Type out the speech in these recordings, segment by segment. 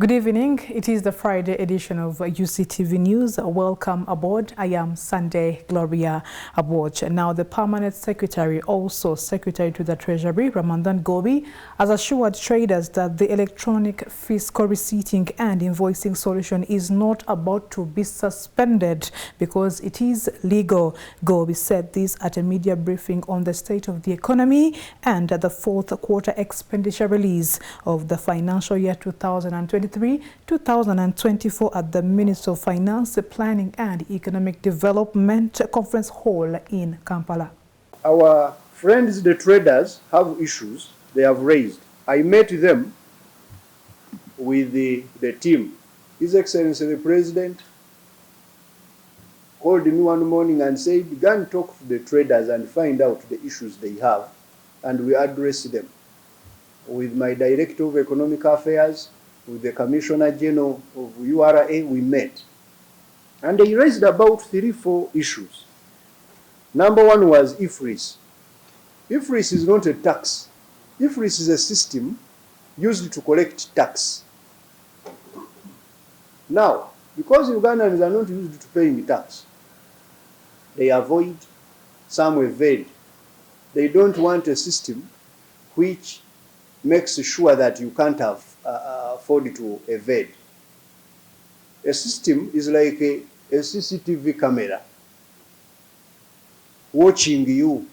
Good evening. It is the Friday edition of UCTV News. Welcome aboard. I am Sunday Gloria Aboch. Now, the Permanent Secretary, also Secretary to the Treasury, Ramandan Gobi, has assured traders that the electronic fiscal receipting and invoicing solution is not about to be suspended because it is legal. Gobi said this at a media briefing on the state of the economy and the fourth quarter expenditure release of the financial year 2023-2024 at the Ministry of Finance, Planning and Economic Development Conference Hall in Kampala. Our friends, the traders, have issues they have raised. I met them with the team. His Excellency the President called me one morning and said, "Go and talk to the traders and find out the issues they have, and we address them." With my Director of Economic Affairs, with the Commissioner General of URA, we met. And they raised about 3-4 issues. Number one was IFRIS. IFRIS is not a tax. IFRIS is a system used to collect tax. Now, because Ugandans are not used to paying tax, they avoid, some evade. They don't want a system which makes sure that you can't afford to evade. A system is like a CCTV camera watching you.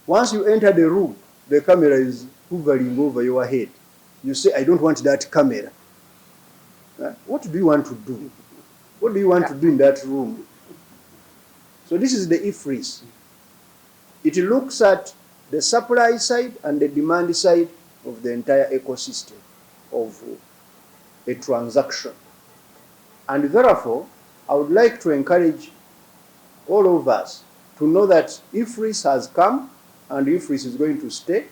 Once you enter the room, the camera is hovering over your head. You say, "I don't want that camera." What do you want to do? What do you want to do in that room? So this is the IFRIS. It looks at the supply side and the demand side of the entire ecosystem of a transaction. And therefore, I would like to encourage all of us to know that IFRIS has come and IFRIS is going to stay,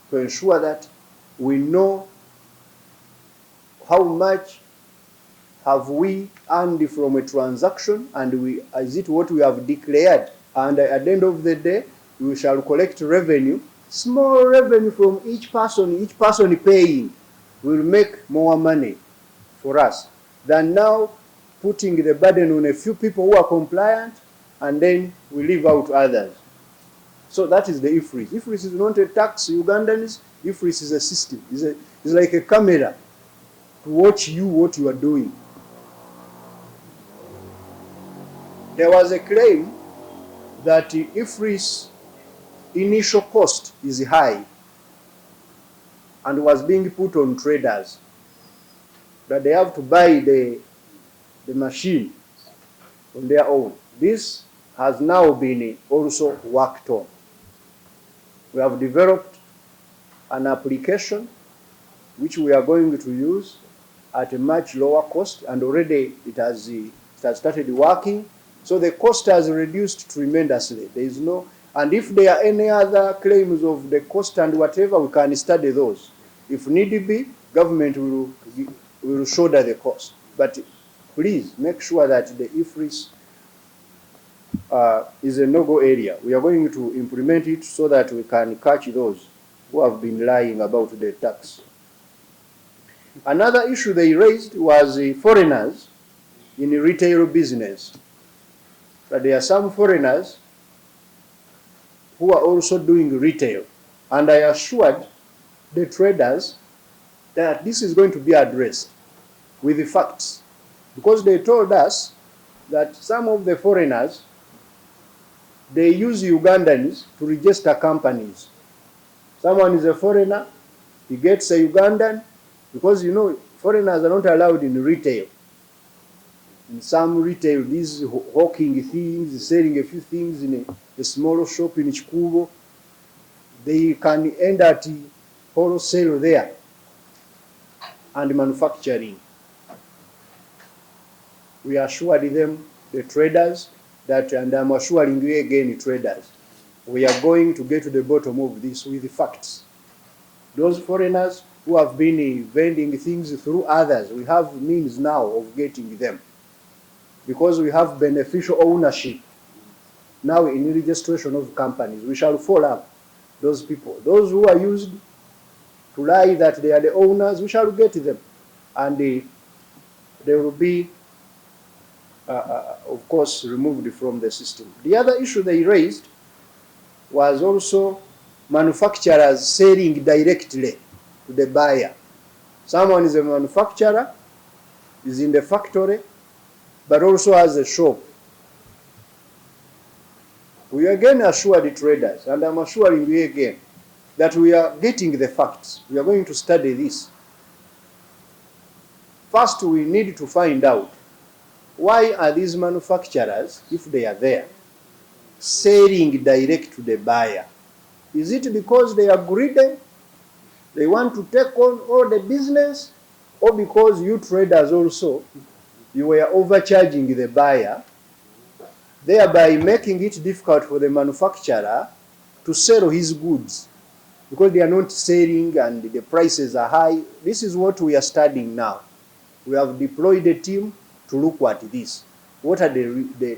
to ensure that we know how much have we earned from a transaction, and is it what we have declared, and at the end of the day we shall collect revenue, small revenue from each person paying will make more money for us than now putting the burden on a few people who are compliant and then we leave out others. So that is the IFRIS. IFRIS is not a tax, Ugandans. IFRIS is a system. It's like a camera to watch you, what you are doing. There was a claim that IFRIS initial cost is high and was being put on traders, that they have to buy the machine on their own. This has now been also worked on. We have developed an application which we are going to use at a much lower cost, and already it has started working. So the cost has reduced tremendously. There is no, and if there are any other claims of the cost and whatever, we can study those. If need be, government will shoulder the cost. But please make sure that the IFRIS is a no-go area. We are going to implement it so that we can catch those who have been lying about the tax. Another issue they raised was foreigners in retail business. But there are some foreigners who are also doing retail. And I assured the traders that this is going to be addressed with the facts. Because they told us that some of the foreigners, they use Ugandans to register companies. Someone is a foreigner, he gets a Ugandan, because you know, foreigners are not allowed in retail. In some retail, these hawking things, selling a few things in a small shop in Chikubo, they can end at wholesale there and manufacturing. We assured them, the traders, that, and I'm assuring you again, traders, we are going to get to the bottom of this with the facts. Those foreigners who have been vending things through others, we have means now of getting them, because we have beneficial ownership now in registration of companies. We shall follow up those people. Those who are used to lie that they are the owners, we shall get them. and they will be, of course, removed from the system. The other issue they raised was also manufacturers selling directly to the buyer. Someone is a manufacturer, is in the factory, but also has a shop. We again assure the traders, and I'm assuring you again, that we are getting the facts. We are going to study this. First, we need to find out, why are these manufacturers, if they are there, selling direct to the buyer? Is it because they are greedy, they want to take on all the business, or because you traders also, you were overcharging the buyer, thereby making it difficult for the manufacturer to sell his goods because they are not selling and the prices are high? This is what we are studying now. We have deployed a team to look at this. What are the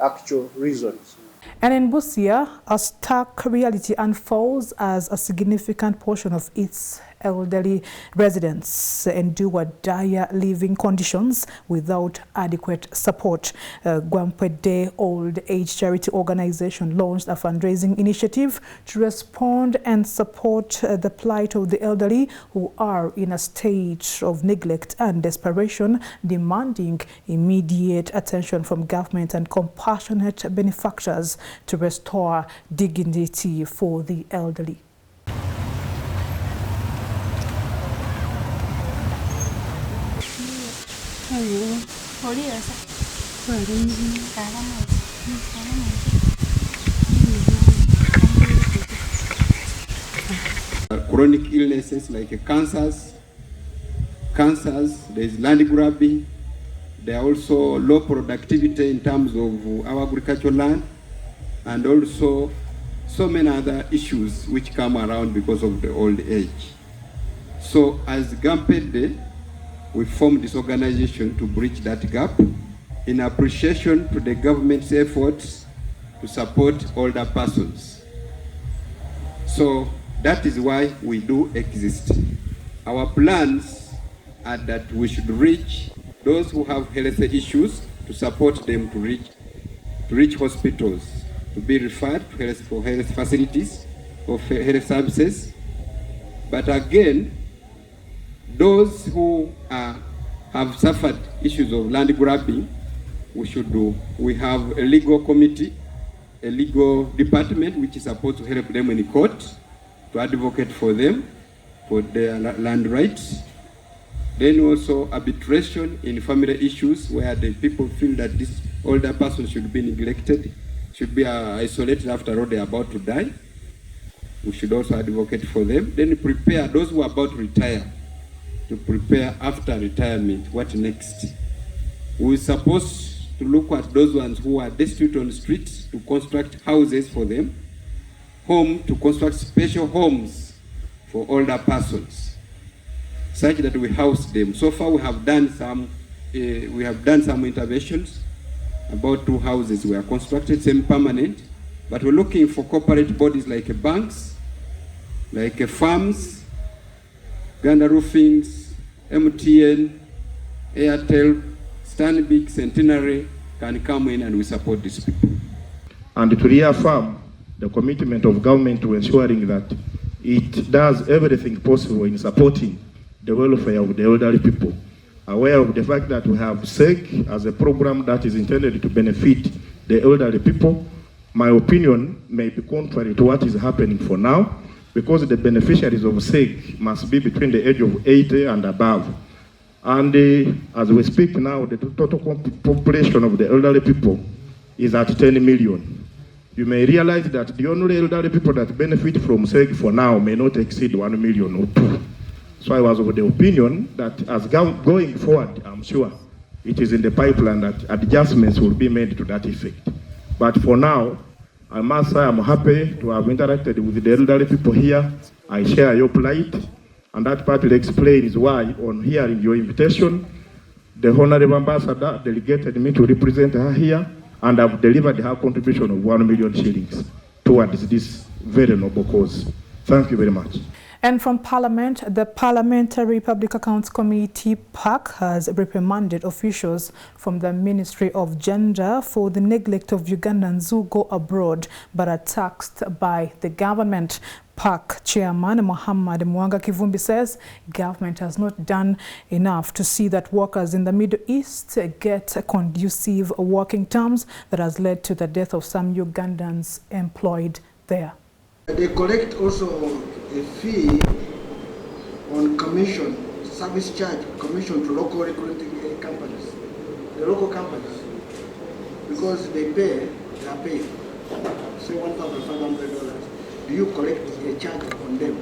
actual reasons? And in Busia, a stark reality unfolds as a significant portion of its elderly residents endure dire living conditions without adequate support. Gwampede Old Age Charity Organization launched a fundraising initiative to respond and support the plight of the elderly who are in a state of neglect and desperation, demanding immediate attention from government and compassionate benefactors to restore dignity for the elderly. Chronic illnesses like cancers, there is land grabbing, there are also low productivity in terms of our agricultural land, and also so many other issues which come around because of the old age. So as Gampede, we formed this organization to bridge that gap in appreciation to the government's efforts to support older persons. So that is why we do exist. Our plans are that we should reach those who have health issues, to support them to reach hospitals, to be referred to for health facilities, for health services. But again, those who have suffered issues of land grabbing, we have a legal committee, a legal department which is supposed to help them in court, to advocate for them, for their land rights. Then also arbitration in family issues where the people feel that this older person should be neglected, should be isolated after all they are about to die. We should also advocate for them. Then prepare those who are about to retire, to prepare after retirement, what next. We're supposed to look at those ones who are destitute on the streets, to construct houses for them, to construct special homes for older persons, such that we house them. So far we have done some interventions. About 2 houses were constructed, semi-permanent, but we're looking for corporate bodies like banks, like farms, Ghana Roofings, MTN, Airtel, Stanbic, Centenary can come in and we support these people. And to reaffirm the commitment of government to ensuring that it does everything possible in supporting the welfare of the elderly people. Aware of the fact that we have SEG as a program that is intended to benefit the elderly people, my opinion may be contrary to what is happening for now, because the beneficiaries of SEG must be between the age of 80 and above. And as we speak now, the total population of the elderly people is at 10 million. You may realize that the only elderly people that benefit from SEG for now may not exceed 1 million or 2. So I was of the opinion that as going forward, I'm sure it is in the pipeline that adjustments will be made to that effect. But for now, I must say I'm happy to have interacted with the elderly people here. I share your plight, and that partly explains why, on hearing your invitation, the Honorable Ambassador delegated me to represent her here, and I've delivered her contribution of 1 million shillings towards this very noble cause. Thank you very much. And from Parliament, the Parliamentary Public Accounts Committee PAC has reprimanded officials from the Ministry of Gender for the neglect of Ugandans who go abroad but are taxed by the government. PAC Chairman Muhammad Mwanga Kivumbi says government has not done enough to see that workers in the Middle East get conducive working terms that has led to the death of some Ugandans employed there. They collect also a fee on commission, service charge, commission to local recruiting companies, the local companies, because they are paid, say $1,500. Do you collect a charge on them?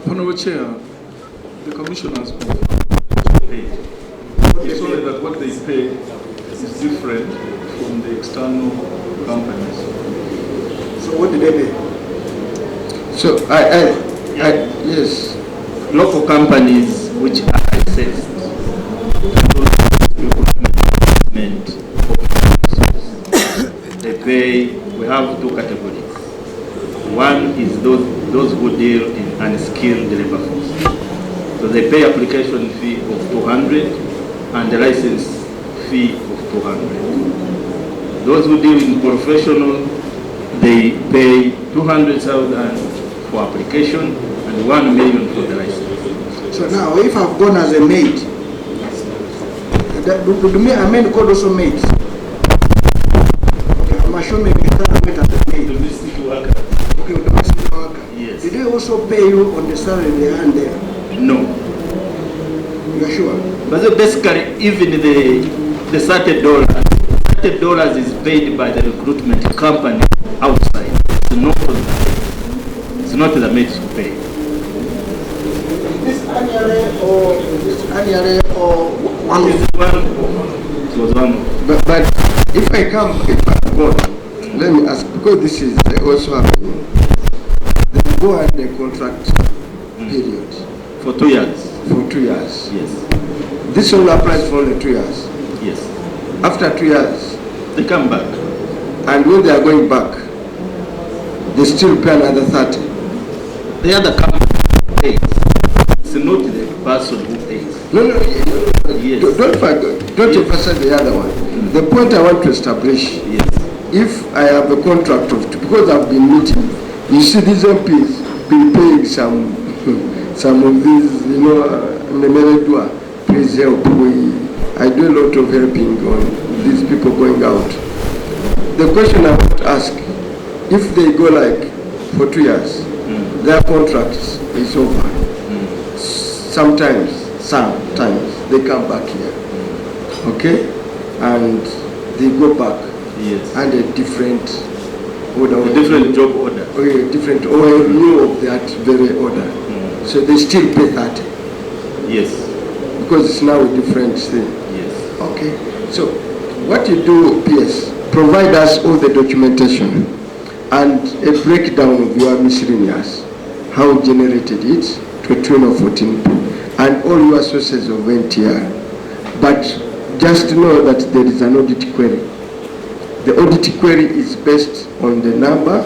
Honorable Chair, the commissioners paid. It's only that what they pay is different from the external companies. So what did they pay? So yes, local companies which are assessed, they pay. We have two categories. One is those who deal in unskilled labor force. So they pay application fee of 200 and the license fee of 200. Those who deal in professional, they pay 200,000 for application and 1 million for the license. So now, if I've gone as a maid, do me a maid called also maids? Okay, I'm sure maybe as a maid. Domestic worker. Okay, domestic worker. Yes. Did they also pay you on the salary they earn there? No. You're sure? But so basically, even the $30 is paid by the recruitment company outside. It's not the maid to pay. Is this annually or one? It was one. But if I go, let me ask, because this is also happening. They go at the contract period. For 2 years. For 2 years. Yes. This only applies for only 2 years. Yes. After 2 years, They come back. and when they are going back, they still pay another 30. The other company pays. It's not the person who pays. No. Yes. Don't emphasize the other one. The point I want to establish, Yes. if I have a contract of, because I've been meeting, you see these MPs been paying some of these, please help. I do a lot of helping on these people going out. The question I want to ask, if they go like for 2 years, their contract is over. Sometimes they come back here, okay, and they go back. Yes. And a different order, A different job order. or a different or a new of that very order. So they still pay 30 Yes. because it's now a different thing. Yes. Okay. So what you do, PS, provide us all the documentation and a breakdown of your miscellaneous, how you generated it to a tune of 14, and all your sources of NTR. But just know that there is an audit query. The audit query is based on the number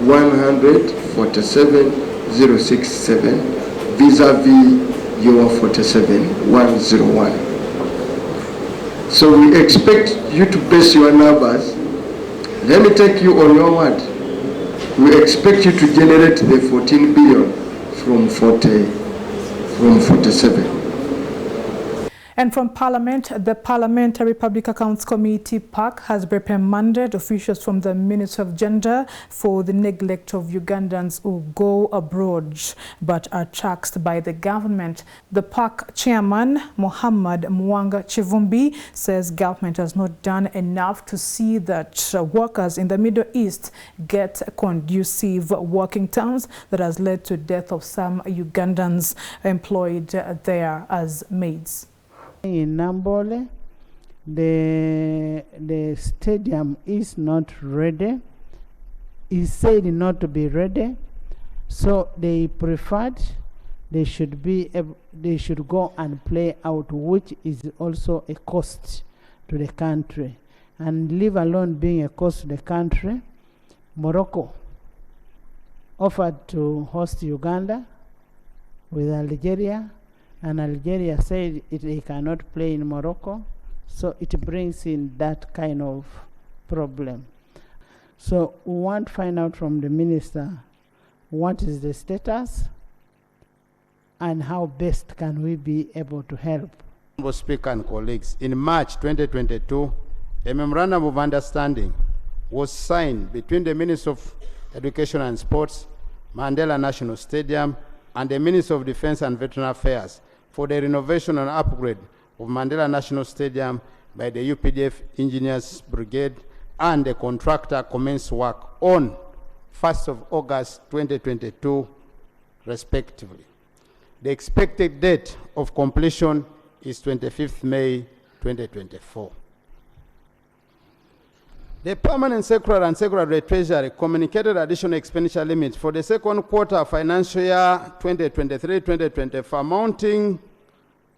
147,067 vis-a-vis your 47,101. So we expect you to base your numbers. Let me take you on your word. We expect you to generate the 14 billion from 47. And from Parliament, the Parliamentary Public Accounts Committee PAC has reprimanded officials from the Ministry of Gender for the neglect of Ugandans who go abroad but are taxed by the government. The PAC chairman, Muhammad Mwanga Kivumbi, says government has not done enough to see that workers in the Middle East get conducive working terms that has led to death of some Ugandans employed there as maids. In Nambole, the stadium is not ready. It's said not to be ready, so they preferred they should go and play out, which is also a cost to the country, and leave alone being a cost to the country. Morocco offered to host Uganda with Algeria, and Algeria said they cannot play in Morocco, so it brings in that kind of problem. So we want to find out from the minister what is the status and how best can we be able to help. Honorable Speaker and colleagues, in March 2022, a memorandum of understanding was signed between the Minister of Education and Sports, Mandela National Stadium, and the Minister of Defense and Veteran Affairs for the renovation and upgrade of Mandela National Stadium by the UPDF Engineers Brigade, and the contractor commenced work on 1st of August 2022, respectively. The expected date of completion is 25th May 2024. The Permanent Secretary and Secretary of Treasury communicated additional expenditure limits for the second quarter of financial year 2023-2024, amounting,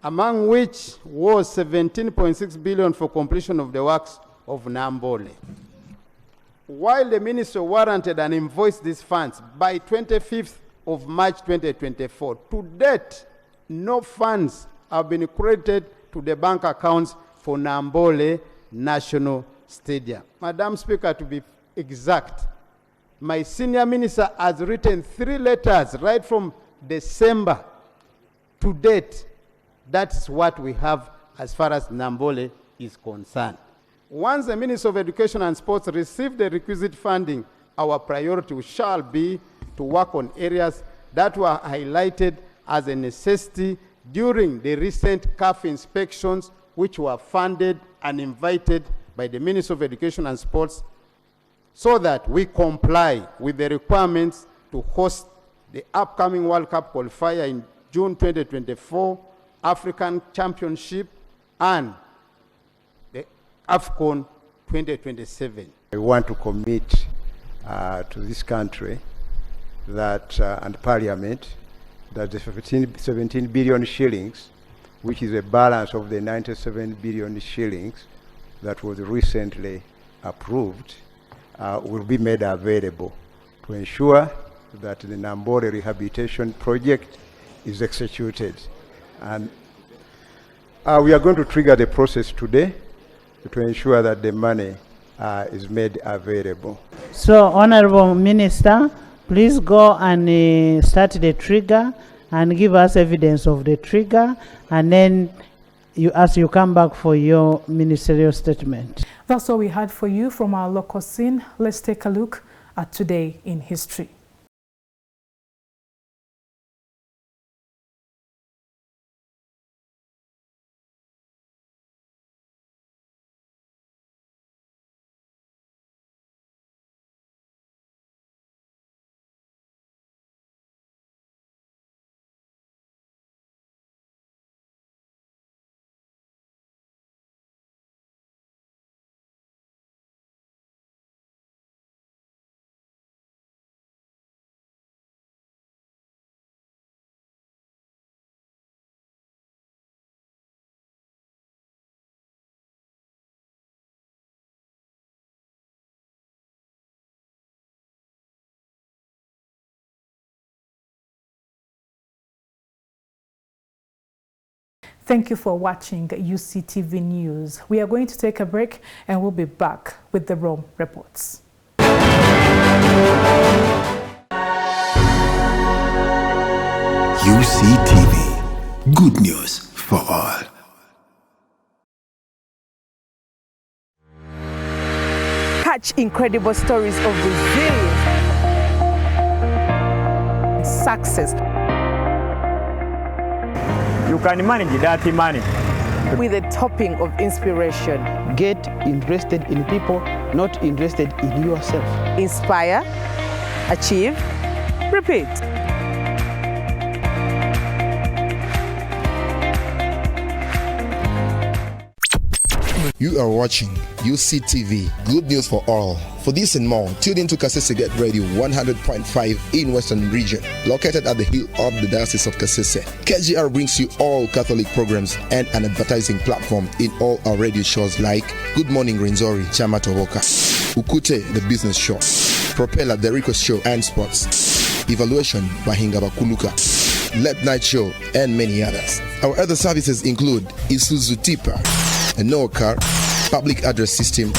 among which was 17.6 billion for completion of the works of Nambole. While the Ministry warranted and invoiced these funds by 25th of March 2024, to date, no funds have been credited to the bank accounts for Nambole National Stadium. Madam Speaker, to be exact, my senior minister has written 3 letters right from December to date. That's what we have as far as Nambole is concerned. Once the Minister of Education and Sports receive the requisite funding, our priority shall be to work on areas that were highlighted as a necessity during the recent CAF inspections, which were funded and invited by the Minister of Education and Sports, so that we comply with the requirements to host the upcoming World Cup qualifier in June 2024, African Championship, and the AFCON 2027. I want to commit to this country that and Parliament that the 17 billion shillings, which is a balance of the 97 billion shillings that was recently approved, will be made available to ensure that the Nambole rehabilitation project is executed. And we are going to trigger the process today to ensure that the money is made available. So, Honorable Minister, please go and start the trigger and give us evidence of the trigger, and then as you come back for your ministerial statement. That's all we had for you from our local scene. Let's take a look at Today in History. Thank you for watching UCTV News. We are going to take a break and we'll be back with the Rome reports. UCTV, good news for all. Catch incredible stories of resilience, success. You can manage dirty money with a topping of inspiration. Get interested in people, not interested in yourself. Inspire, achieve, repeat. You are watching UCTV, good news for all. For this and more, tune into Kasese Get Radio 100.5 in Western Region, located at the hill of the Diocese of Kasese. KGR brings you all Catholic programs and an advertising platform in all our radio shows like Good Morning Renzori, Chama Toboka, Ukute, the business show, Propeller, the Rico show, and sports. Evaluation by Hingaba Kuluka, Late Night Show, and many others. Our other services include Isuzu Tipa, a no car, public address system,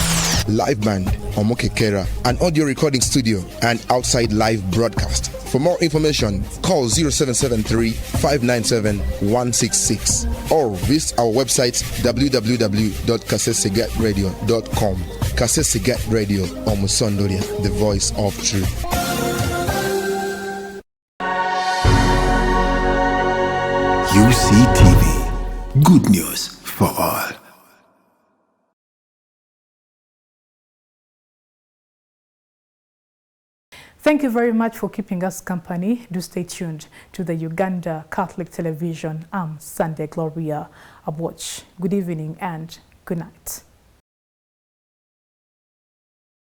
live band, Omokekera, an audio recording studio, and outside live broadcast. For more information, call 0773-597-166 or visit our website www.kasesegatradio.com. Kasesegat Radio, Omusondoria, the voice of truth. UCTV, good news for all. Thank you very much for keeping us company. Do stay tuned to the Uganda Catholic Television. I'm Sunday Gloria Aboch. Good evening and good night.